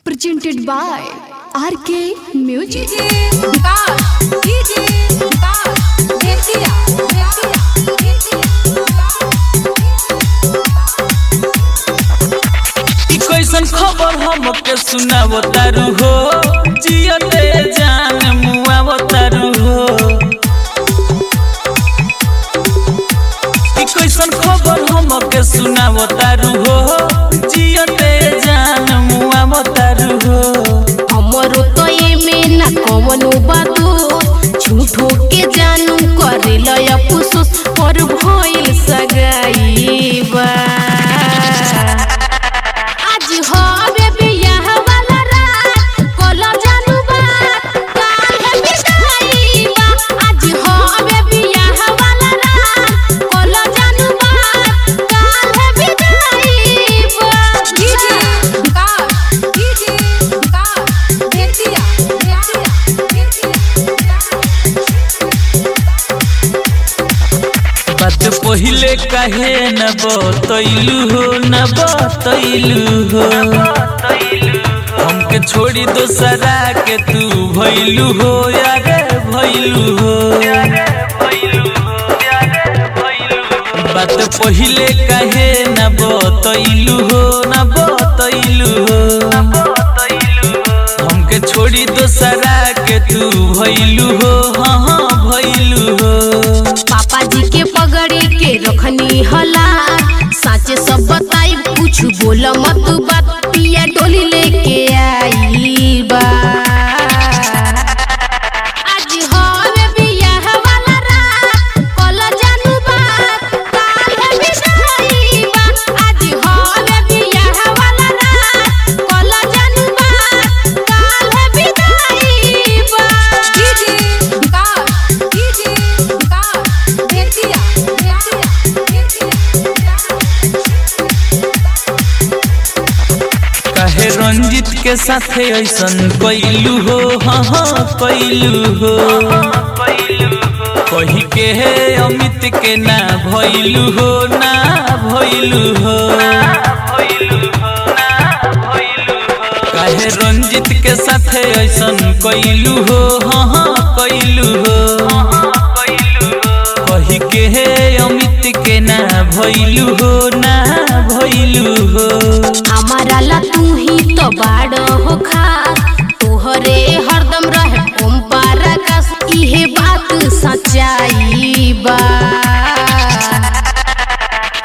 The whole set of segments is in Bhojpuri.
presented by RK Music. कैसन खबर हमके सुनावो तारू हो, जियते जान मुआवो तारू हो। कैसन खबर हमके सुनावो तारू हो, जियते जान मुआवो तारू हो। हमरो तो ये में ना कवनो बातो, झूठो के जानू करेल अफसोस पर भइल सगाई बा। बात पहिले काहे न बतैलू हो, न बतैलू हो। हमके छोड़ी दोसरा के तू भइलू हो, यारे भइलू हो। बात पहिले काहे न बतैलू हो, न बतैलू हो। हमके छोड़ी दोसरा के तू भइलू हो, हाँ हाँ भइलू हो। पापा जी के पगड़ी के रखनी हला, साचे सब बताई कुछ बोल मत बात, पिया डोली लेके आई बा। आज होवे बियाह वाला रात, कल जानू बात, काल विदाई बा। आज होवे बियाह वाला रात, कल जानू बात, काल विदाई बा। काहे रंजित के साथे ऐसन कैलू हो, हाँ हाँ कैलू हो। कही के है अमित के ना भइलू हो, ना भइलू हो। काहे रंजित के साथे ऐसन कैलू हो, हाँ हाँ कैलू हो। कही के है अमित के ना भइलू हो, ना भइलू हो। हमारा ला तू ही तो बाड़ हो खास, तोहरे हरदम रहे ओम पराकाश, इहे बात सच्चाई बा।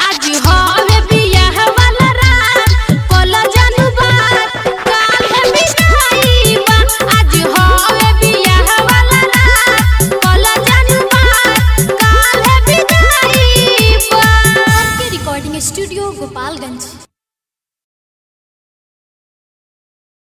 आज होवे बियाह वाला रात, कल जानू बात, काल विदाई बा। आज होवे बियाह वाला रात, कल जानू बात, काल विदाई बा। RK Recording Studio, Gopalganj.